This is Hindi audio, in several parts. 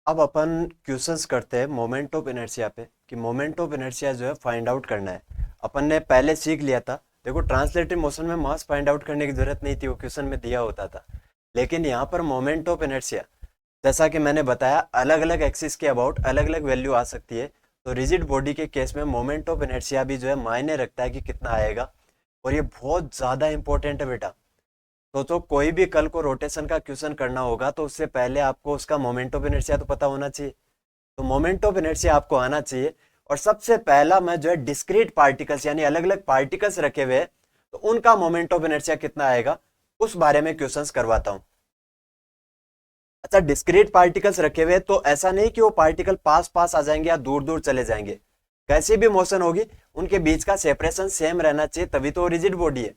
अब अपन क्वेश्चंस करते हैं मोमेंट ऑफ इनर्शिया पे कि मोमेंट ऑफ इनर्शिया जो है फाइंड आउट करना है। अपन ने पहले सीख लिया था। देखो ट्रांसलेटिव मोशन में मास फाइंड आउट करने की जरूरत नहीं थी, वो क्वेश्चन में दिया होता था। लेकिन यहाँ पर मोमेंट ऑफ इनर्शिया, जैसा कि मैंने बताया, अलग अलग एक्सिस के अबाउट अलग अलग वैल्यू आ सकती है। तो रिजिड बॉडी के केस में मोमेंट ऑफ इनर्शिया भी जो है मायने रखता है कि कितना आएगा। और ये बहुत ज्यादा इंपॉर्टेंट है बेटा। तो कोई भी कल को रोटेशन का क्वेश्चन करना होगा तो उससे पहले आपको उसका मोमेंट ऑफ इनर्शिया तो पता होना चाहिए। तो मोमेंट ऑफ इनर्शिया आपको आना चाहिए। और सबसे पहला मैं जो है डिस्क्रीट पार्टिकल्स यानी अलग अलग पार्टिकल्स रखे हुए हैं, तो उनका मोमेंट ऑफ इनर्शिया कितना आएगा उस बारे में क्वेश्चंस करवाता हूं। अच्छा, डिस्क्रीट पार्टिकल्स रखे हुए तो ऐसा नहीं कि वो पार्टिकल पास पास आ जाएंगे या दूर दूर चले जाएंगे। कैसी भी मोशन होगी उनके बीच का सेपरेशन सेम रहना चाहिए, तभी तो रिजिड बॉडी है।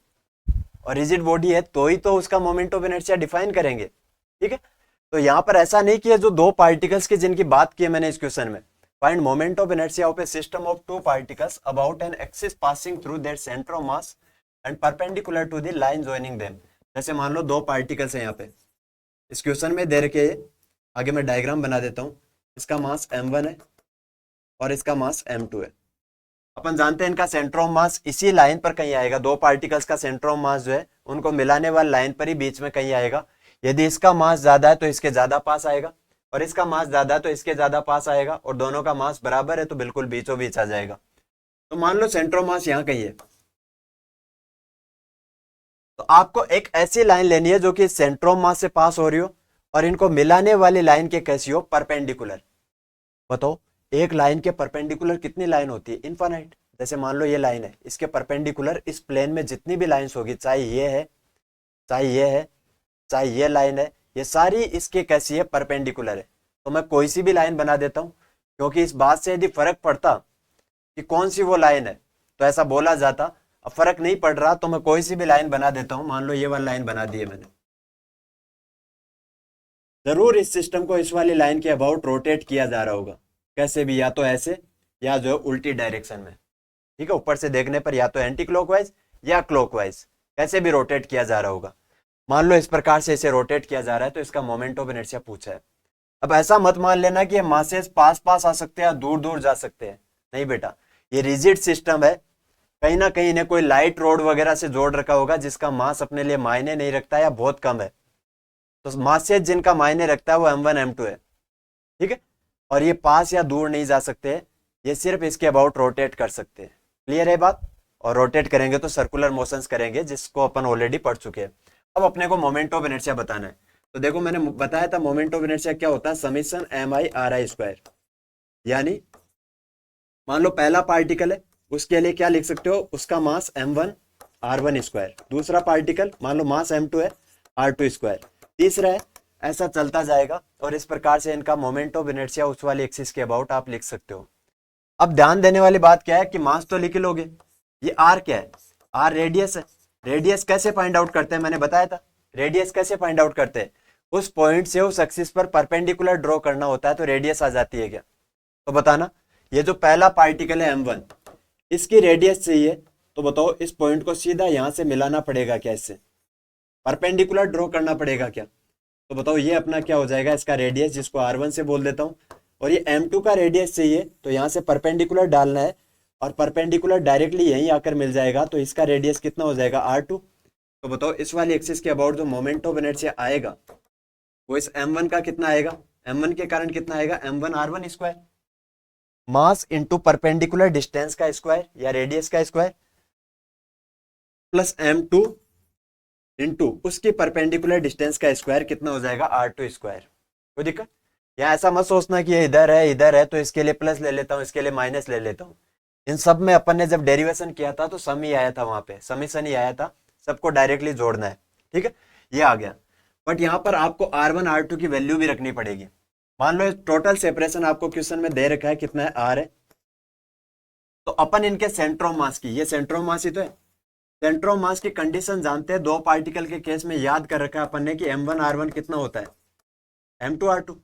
और रिजिड बॉडी है तो ही तो उसका मोमेंट ऑफ इनर्शिया डिफाइन करेंगे। ठीक है। तो यहां पर ऐसा नहीं कि जो दो पार्टिकल्स की जिनकी बात की है मैंने इस क्वेश्चन में, find moment of inertia of a system of two particles about an axis passing through their centre of mass and perpendicular to the line joining them. जैसे मान लो दो पार्टिकल्स हैं यहाँ पे, इस क्वेश्चन में दे रखे, आगे मैं डायग्राम बना देता हूँ। इसका मास m1 है और इसका मास m2 है। अपन जानते हैं इनका सेंटर ऑफ मास इसी लाइन पर कहीं आएगा। दो पार्टिकल्स का सेंटर ऑफ मास जो है उनको मिलाने वाली लाइन पर ही बीच में कहीं आएगा। यदि इसका मास ज्यादा है तो इसके ज्यादा पास आएगा, और इसका मास ज्यादा है तो इसके ज्यादा पास आएगा, और दोनों का मास बराबर है तो बिल्कुल बीचों बीच आ जाएगा। तो मान लो सेंटर ऑफ मास यहाँ कहीं है, तो आपको एक ऐसी लाइन लेनी है जो कि सेंटर ऑफ मास से पास हो रही हो और इनको मिलाने वाली लाइन के कैसी हो, परपेंडिकुलर। बताओ, एक लाइन के परपेंडिकुलर कितनी लाइन होती है, इनफाइनाइट। जैसे मान लो ये लाइन है, इसके परपेंडिकुलर इस प्लेन में जितनी भी लाइंस होगी, चाहे ये है, चाहे ये है, चाहे ये लाइन है, ये सारी इसके कैसी है, परपेंडिकुलर है। तो मैं कोई सी भी लाइन बना देता हूं, क्योंकि इस बात से यदि फर्क पड़ता कि कौन सी वो लाइन है तो ऐसा बोला जाता। अब फर्क नहीं पड़ रहा तो मैं कोई सी भी लाइन बना देता हूं। मान लो ये वाली लाइन बना दी है मैंने। जरूर इस सिस्टम को इस वाली लाइन के अबाउट रोटेट किया जा रहा होगा, कैसे भी, या तो ऐसे या जो है उल्टी डायरेक्शन में। ठीक है, ऊपर से देखने पर या तो एंटी क्लॉकवाइज या क्लॉकवाइज, कैसे भी रोटेट किया जा रहा होगा। मान लो इस प्रकार से इसे रोटेट किया जा रहा है तो इसका मोमेंट ऑफ इनर्शिया पूछा है। अब ऐसा मत मान लेना कि ये मासेस पास पास आ सकते हैं, दूर दूर जा सकते हैं। नहीं बेटा, ये रिजिड सिस्टम है। कहीं ना कहीं इन्हें कोई लाइट रोड वगैरह से जोड़ रखा होगा जिसका मास अपने लिए मायने नहीं रखता या बहुत कम है। तो मासेस जिनका मायने रखता है वो m1 m2 है। ठीक है। और ये पास या दूर नहीं जा सकते, ये सिर्फ इसके अबाउट रोटेट कर सकते हैं। क्लियर है बात। और रोटेट करेंगे तो सर्कुलर मोशंस करेंगे, जिसको अपन ऑलरेडी पढ़ चुके हैं। अब अपने को मोमेंट ऑफ इनर्शिया बताना है। तो देखो मैंने बताया था मोमेंट ऑफ इनर्शिया क्या होता है, समीशन mi/ri²। यानी मान लो पहला पार्टिकल है, उसके लिए क्या लिख सकते हो, उसका मास m1 r1²। दूसरा पार्टिकल मान लो मास m2 है, r2²। तीसरा है, ऐसा चलता जाएगा। और इस प्रकार से इनका मोमेंट ऑफ इनर्शिया उस वाली एक्सिस के अबाउट आप लिख सकते हो। अब ध्यान देने वाली बात क्या है कि मास तो लिख लोगे, ये r क्या है, r रेडियस है। रेडियस कैसे फाइंड आउट करते हैं, मैंने बताया था। रेडियस कैसे फाइंड आउट करते हैं, उस पॉइंट से उस एक्सिस पर परपेंडिकुलर ड्रॉ करना होता है तो रेडियस आ जाती है क्या। तो बताना, ये जो पहला पार्टिकल है m1, इसकी रेडियस चाहिए, तो बताओ इस पॉइंट को सीधा यहां से मिलाना पड़ेगा क्या, इससे परपेंडिकुलर ड्रॉ करना पड़ेगा क्या। तो बताओ ये अपना क्या हो जाएगा, इसका रेडियस, जिसको r1 से बोल देता हूं। और ये m2 का रेडियस चाहिए तो यहां से परपेंडिकुलर डालना है, और परपेंडिकुलर डायरेक्टली यहीं आकर मिल जाएगा, तो इसका रेडियस कितना हो जाएगा, r2। तो बताओ इस वाली एक्सिस के अबाउट जो मोमेंट ऑफ इनर्शिया आएगा वो इस m1 का कितना आएगा, m1 के कारण कितना आएगा, m1 r1²। Mass into perpendicular distance का स्क्वायर या रेडियस का स्क्वायर, प्लस m2 इंटू उसकी परपेंडिकुलर डिस्टेंस का स्क्वायर, कितना हो जाएगा, r2²। कोई दिक्कत। या ऐसा मत सोचना कि ये इधर है तो इसके लिए प्लस ले लेता हूँ, इसके लिए माइनस ले लेता हूँ। इन सब में अपन ने जब डेरिवेशन किया था तो सम ही आया था, वहां पे समीशन ही आया था। सबको डायरेक्टली जोड़ना है। ठीक है, ये आ गया। बट यहाँ पर आपको r1 r2 की वैल्यू भी रखनी पड़ेगी। मान लो टोटल सेपरेशन आपको क्वेश्चन में दे रखा है, कितना है, r है। तो अपन इनके सेंटर ऑफ मास की, ये सेंटर ऑफ मास ही तो है, सेंटर ऑफ मास की कंडीशन जानते हैं। दो पार्टिकल के केस में याद कर रखा है अपन ने कि m1 r1 कितना होता है, m2 r2।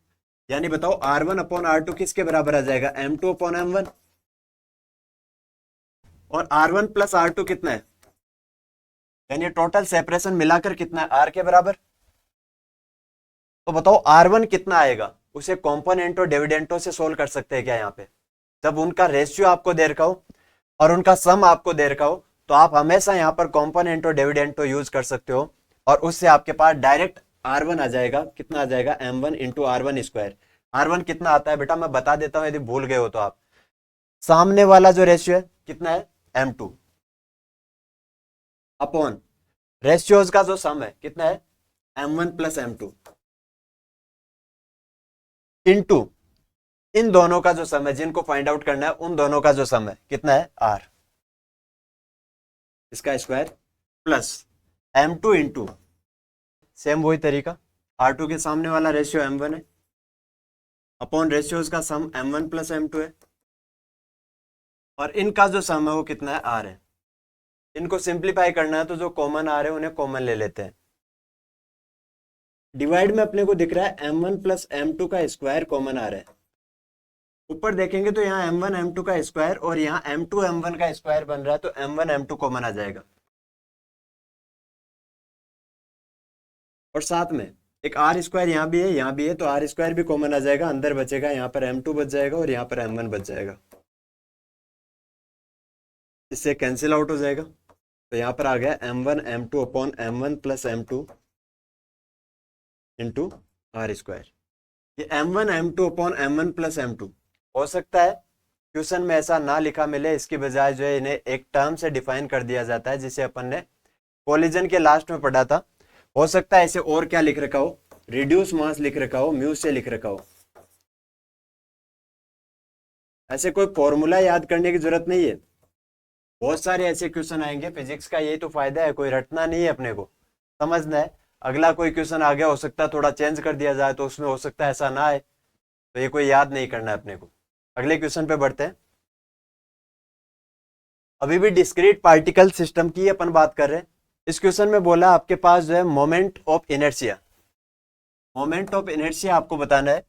यानी बताओ r1/r2 किसके बराबर आ जाएगा, m2/m1। और r1 प्लस r2 कितना है, यानी टोटल सेपरेशन मिलाकर कितना है, r के बराबर। तो बताओ r1 कितना आएगा, उसे कॉम्पोनेंटो डिविडेंटो से सोल्व कर सकते हैं क्या यहाँ पे? जब उनका रेशियो आपको दे रखा हो और उनका सम आपको दे रखा हो तो आप हमेशा यहाँ पर कॉम्पोनेंटो डिविडेंटो यूज कर सकते हो और उससे आपके पास डायरेक्ट R1 आ जाएगा। कितना आ जाएगा? M1 into R1 square. R1 कितना आता है बेटा मैं बता देता हूं, यदि भूल गए हो तो आप। सामने वाला जो रेशियो है कितना है? M2 अपॉन रेशियोज का जो सम है कितना है? M1 प्लस M2 इंटू इन दोनों का जो सम है, जिनको फाइंड आउट करना है उन दोनों का जो सम है कितना है? R, इसका square plus M2 into same वही तरीका, R2 के सामने वाला रेशियो M1 है अपॉन रेशियोज का सम M1 प्लस M2 है और इनका जो सम है वो कितना है? R है। इनको सिंप्लीफाई करना है तो जो कॉमन आ रहे हैं उन्हें कॉमन ले लेते हैं। डिवाइड में अपने को दिख रहा है M1 प्लस M2 का स्क्वायर कॉमन आ रहा है। ऊपर देखेंगे तो यहाँ M1 M2 का स्क्वायर और यहाँ M2 M1 का स्क्वायर बन रहा है, तो M1 M2 कॉमन आ जाएगा। और साथ में एक R स्क्वायर यहाँ भी है, यहाँ भी है, तो R स्क्वायर भी कॉमन आ जाएगा। अंदर बचेगा यहाँ पर M2 बच जाएगा और यहाँ पर M1 बच जाएगा। इससे कैंसिल आउट हो जाएगा, तो यहाँ पर आ गया M1 M2 upon M1 plus M2 into R square. ये M1 M2 upon M1 plus M2 हो सकता है क्वेश्चन में ऐसा ना लिखा मिले, इसकी बजाय जो है इन्हें एक टर्म से डिफाइन कर दिया जाता है, जिसे अपन ने कोलिजन के लास्ट में पढ़ा था। हो सकता है ऐसे और क्या लिख रखा हो, रिड्यूस मास लिख रखा हो, म्यू से लिख रखा हो। ऐसे कोई फॉर्मूला याद करने की जरूरत नहीं है, बहुत सारे ऐसे क्वेश्चन आएंगे। फिजिक्स का यही तो फायदा है, कोई रटना नहीं है, अपने को समझना है। अगला कोई क्वेश्चन आ गया, हो सकता है थोड़ा चेंज कर दिया जाए, तो उसमें हो सकता है ऐसा ना आए, तो ये कोई याद नहीं करना है अपने को। अगले क्वेश्चन पे बढ़ते हैं। अभी भी डिस्क्रीट पार्टिकल सिस्टम की अपन बात कर रहे हैं। इस क्वेश्चन में बोला आपके पास जो है moment of inertia. Moment of inertia आपको बताना है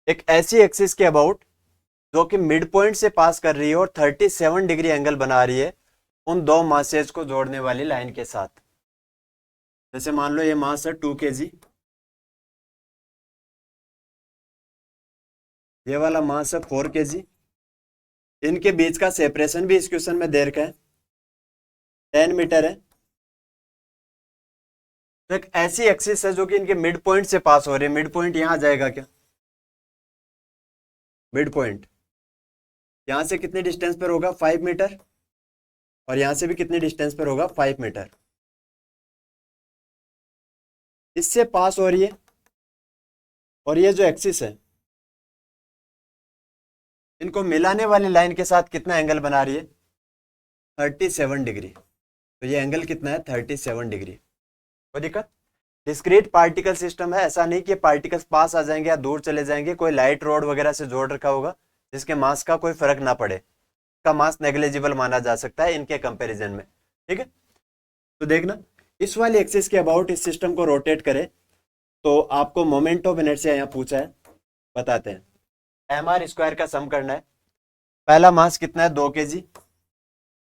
एक ऐसी एक्सिस के अबाउट जो कि मिड पॉइंट से पास कर रही है और 37 डिग्री एंगल बना रही है उन दो मासेज को जोड़ने वाली लाइन के साथ। जैसे मान लो ये मास है 2 kg, ये वाला मास है 4 kg। इनके बीच का सेपरेशन भी इस क्वेश्चन में दे रखा है 10 मीटर है। तो एक ऐसी एक्सिस है जो कि इनके मिड पॉइंट से पास हो रही है। मिड पॉइंट यहां आ जाएगा क्या? मिड पॉइंट यहां से कितने डिस्टेंस पर होगा? 5 मीटर। और यहां से भी कितने डिस्टेंस पर होगा? 5 मीटर। इससे पास हो रही है और ये जो एक्सिस है इनको मिलाने वाली लाइन के साथ कितना एंगल बना रही है? 37 डिग्री। तो ये एंगल कितना है? 37 डिग्री। कोई दिक्कत? डिस्क्रीट पार्टिकल सिस्टम है, ऐसा नहीं कि पार्टिकल्स पास आ जाएंगे या दूर चले जाएंगे। कोई लाइट रोड वगैरह से जोड़ रखा होगा जिसके मास का कोई फर्क ना पड़े, का मास नेग्लिजिबल माना जा सकता है इनके कंपैरिजन में। ठीक है, तो देखना इस वाली एक्सिस के अबाउट इस सिस्टम को रोटेट करें तो आपको मोमेंट ऑफ इनर्शिया यहाँ पूछा है, बताते हैं। mr स्क्वायर का सम करना है। पहला मास कितना है? 2 kg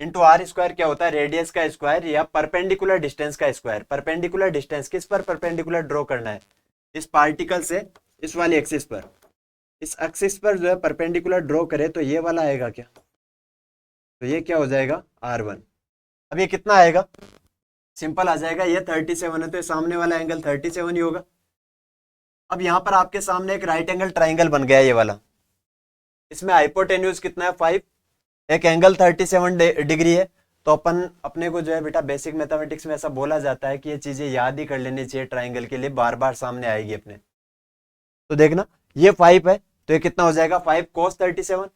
इंटू आर स्क्वायर क्या होता है? रेडियस का स्क्वायर या परपेंडिकुलर डिस्टेंस का स्क्वायर। परपेंडिकुलर डिस्टेंस किस पर परपेंडिकुलर ड्रॉ करना है? इस पार्टिकल से इस वाली एक्सिस पर। इस एक्सिस पर जो है परपेंडिकुलर ड्रॉ करे तो ये वाला आएगा क्या? तो ये क्या हो जाएगा? R1। अब ये कितना आएगा? सिंपल आ जाएगा, ये 37 है तो सामने वाला एंगल 37 ही होगा। अब यहाँ पर आपके सामने एक राइट एंगल ट्राइंगल बन गया ये वाला। इसमें हाइपोटेन्यूज कितना है? 5। एक एंगल 37 डिग्री है। तो अपन अपने को जो है बेटा बेसिक मैथमेटिक्स में ऐसा बोला जाता है कि ये चीजें याद ही कर लेनी चाहिए, ट्राइंगल के लिए बार बार सामने आएगी अपने। तो देखना ये 5 है तो ये कितना हो जाएगा? 5 cos 37।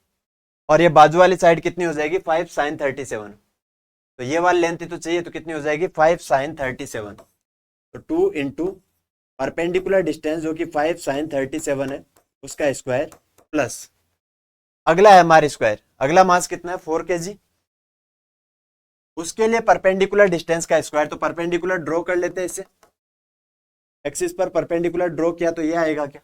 और ये बाजू वाली साइड कितनी हो जाएगी? 5 sin 37। तो ये वाली लेंथ तो चाहिए, तो कितनी हो जाएगी? 5 sin 37। तो 2 इंटू परपेंडिकुलर डिस्टेंस जो कि 5 sin 37 है उसका स्क्वायर प्लस अगला है हमारे स्क्वायर। अगला मास कितना है? 4 kg। उसके लिए परपेंडिकुलर डिस्टेंस का स्क्वायर। तो परपेंडिकुलर ड्रॉ कर लेते हैं इसे, एक्सिस पर परपेंडिकुलर ड्रॉ किया तो ये आएगा क्या?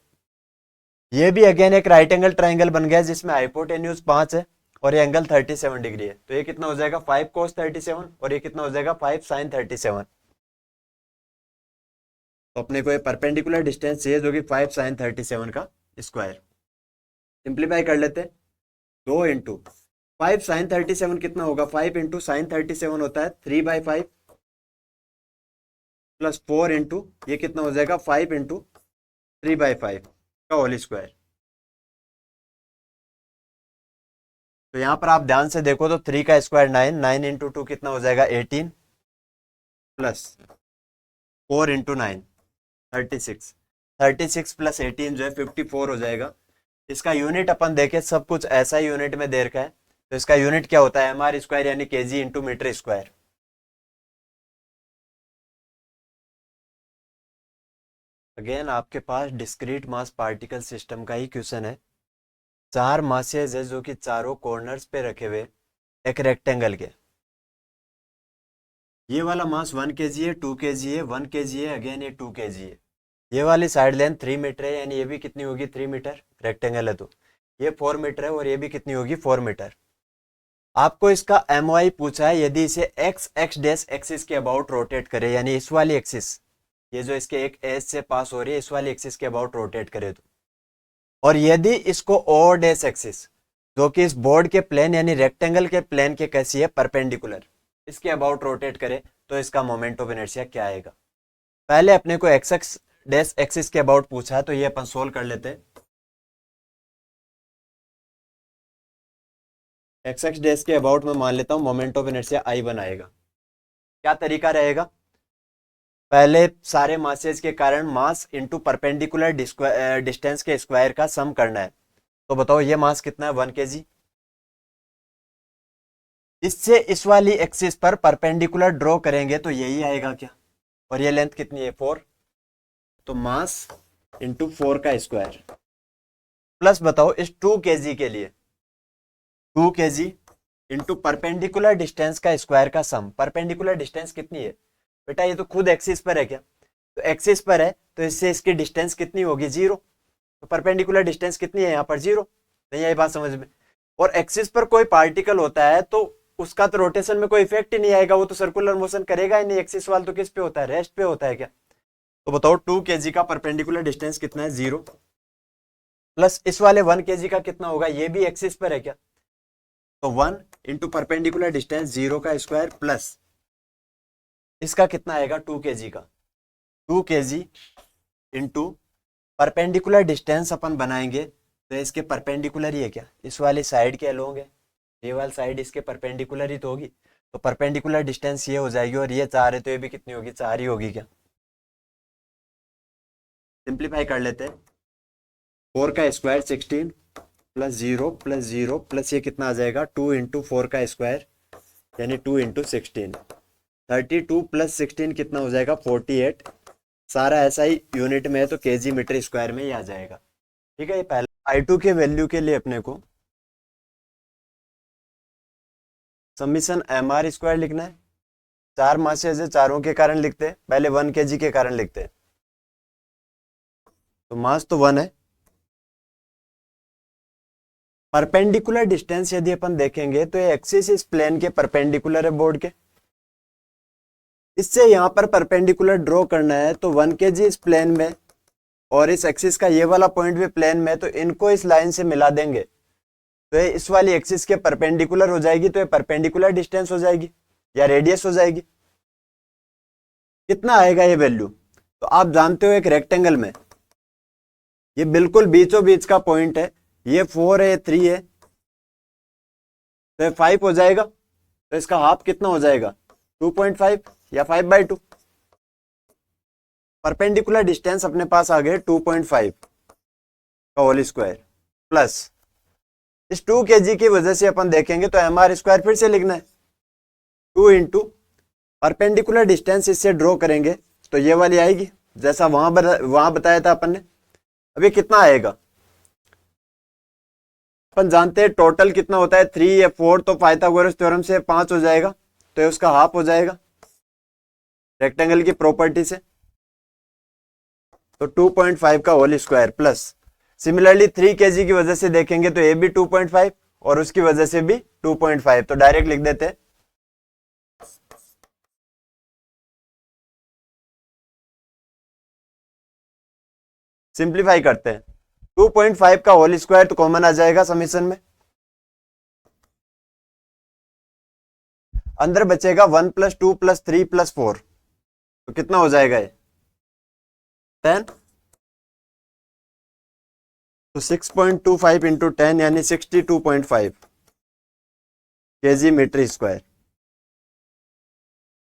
ये भी अगेन एक राइट एंगल ट्राइंगल बन गया जिसमें हाइपोटेन्यूज 5 है और ये एंगल 37 डिग्री है। तो ये कितना हो जाएगा? 5 cos 37 और ये कितना हो जाएगा? 5 sin 37। तो अपने को ये परपेंडिकुलर डिस्टेंस चाहिए जो कि 5 sin 37 का स्क्वायर। सिंप्लीफाई कर लेते, 2 इंटू 5 sin 37 कितना होगा, 5 इंटू साइन 37 होता है 3/5 प्लस 4 इंटू ये कितना हो जाएगा 5 इंटू 3/5 का होल स्क्वायर। तो यहां पर आप ध्यान से देखो तो 3 का स्क्वायर 9, 9 इंटू 2 कितना हो जाएगा 18 प्लस 4 इंटू 9 36, 36 प्लस 18 जो है 54 हो जाएगा। इसका यूनिट अपन देखें, सब कुछ ऐसा ही यूनिट में दे रखा है, तो इसका यूनिट क्या होता है एमआर स्क्वायर यानी kg into metre square. Again आपके पास डिस्क्रीट मास पार्टिकल सिस्टम का ही क्वेश्चन है। 4 मासेज है जो कि चारों कॉर्नर्स पे रखे हुए एक रेक्टेंगल के। ये वाला मास 1 kg है, 2 kg है, 1 kg है, अगेन ये 2 kg है। ये वाली साइड लेंथ 3 मीटर है, यानी ये भी कितनी होगी 3 मीटर, रेक्टेंगल है तो ये 4 मीटर है और ये भी कितनी होगी 4 मीटर। आपको इसका MOI पूछा है, यदि इसे एक्स एक्स डैश एक्सिस के अबाउट रोटेट करे, यानी इस वाली एक्सिस, ये जो इसके एक एज से पास हो रही है इस वाली एक्सिस के अबाउट रोटेट करे तो, और यदि इसको ओ डैश एक्सिस जो कि इस बोर्ड के प्लेन यानी रेक्टेंगल के प्लेन के कैसी है परपेंडिकुलर, इसके अबाउट रोटेट करे तो इसका मोमेंट ऑफ इनर्शिया क्या आएगा। पहले अपने को एक्स एक्स डैश एक्सिस के अबाउट पूछा है तो ये अपन सोल्व कर लेते हैं। एक्स एक्स डैश के अबाउट में मान लेता हूं मोमेंट ऑफ इनर्शिया आई बनाएगा। क्या तरीका रहेगा, पहले सारे मासेज के कारण मास इनटू परपेंडिकुलर डिस्टेंस के स्क्वायर का सम करना है। तो बताओ ये मास कितना है 1 kg। इससे इस वाली एक्सिस पर परपेंडिकुलर ड्रॉ करेंगे तो यही आएगा क्या, और ये लेंथ कितनी है 4, तो मास इंटू 4 का स्क्वायर प्लस बताओ इस 2 kg के लिए 2 kg इंटू परपेंडिकुलर डिस्टेंस का स्क्वायर का सम। परपेंडिकुलर डिस्टेंस कितनी है बेटा, ये तो खुद एक्सिस पर है क्या, तो एक्सिस पर है तो इससे इसकी डिस्टेंस कितनी होगी 0, तो परपेंडिकुलर डिस्टेंस कितनी है यहाँ पर 0। नहीं आई बात समझ में। और एक्सिस पर कोई पार्टिकल होता है तो उसका तो रोटेशन में कोई इफेक्ट ही नहीं आएगा, वो तो सर्कुलर मोशन करेगा ही नहीं। एक्सिस वाल तो किस पे होता है, रेस्ट पे होता है क्या। तो बताओ 2 kg का परपेंडिकुलर डिस्टेंस कितना है 0, प्लस इस वाले 1 kg का कितना होगा, ये भी एक्सिस पर है क्या, तो 1 इंटू परपेंडिकुलर डिस्टेंस 0 का स्क्वायर प्लस इसका कितना आएगा 2 kg का, 2 kg इंटू परपेंडिकुलर डिस्टेंस अपन बनाएंगे तो इसके परपेंडिकुलर ही है क्या, इस वाली साइड के अलोंग है, ये वाली साइड इसके परपेंडिकुलर ही तो होगी, तो परपेंडिकुलर डिस्टेंस ये हो जाएगी, और ये 4 है तो ये भी कितनी होगी 4 ही होगी क्या। सिंप्लीफाई कर लेते हैं, 4 का स्क्वायर 16 प्लस 0 प्लस 0 प्लस ये कितना आ जाएगा 2 इंटू 4 का स्क्वायर यानी 2 इंटू 16, 32 प्लस 16 कितना हो जाएगा 48। सारा ऐसा ही यूनिट में है तो केजी मीटर स्क्वायर में ही आ जाएगा। ठीक है, ये पहला I2 के वैल्यू के लिए अपने को समीशन MR स्क्वायर लिखना है। 4 मासेज है, चारों के कारण लिखते हैं, पहले 1 kg के कारण लिखते हैं, तो मास तो 1 है। परपेंडिकुलर डिस्टेंस यदि अपन देखेंगे तो ये एक्सिस इस प्लेन के परपेंडिकुलर है बोर्ड के, इससे यहां पर परपेंडिकुलर ड्रॉ करना है तो 1 kg इस प्लेन में और इस एक्सिस का ये वाला पॉइंट भी प्लेन में, तो इनको इस लाइन से मिला देंगे तो ये इस वाली एक्सिस के परपेंडिकुलर हो जाएगी, तो ये परपेंडिकुलर डिस्टेंस हो जाएगी या रेडियस हो जाएगी। कितना आएगा ये वैल्यू, तो आप जानते हो एक रेक्टेंगल में ये बिल्कुल बीचों बीच का पॉइंट है, ये 4 है 3 है तो ये 5 हो जाएगा, तो इसका हाफ कितना हो जाएगा 2.5 या 5/2। परपेंडिकुलर डिस्टेंस अपने पास आ गए 2.5 का होल स्क्वायर प्लस इस 2 kg की वजह से अपन देखेंगे तो MR स्क्वायर फिर से लिखना है 2 इंटू परपेंडिकुलर डिस्टेंस इससे ड्रॉ करेंगे तो ये वाली आएगी जैसा वहां बताया था अपन ने। अभी कितना आएगा अपन जानते हैं टोटल कितना होता है 3 या 4, तो पाइथागोरस थ्योरम से 5 हो जाएगा तो ये उसका हाफ हो जाएगा रेक्टेंगल की प्रॉपर्टी से, तो 2.5 का whole square plus similarly 3 kg की वजह से देखेंगे तो ये भी 2.5 और उसकी वजह से भी 2.5, तो डायरेक्ट लिख देते हैं। सिंप्लीफाई करते हैं, 2.5 का होल स्क्वायर तो कॉमन आ जाएगा समीशन में, अंदर बचेगा 1 + 2 + 3 + 4, तो कितना हो जाएगा ये 10। तो 6.25 × 10 यानी 62.5 kg मीटर स्क्वायर।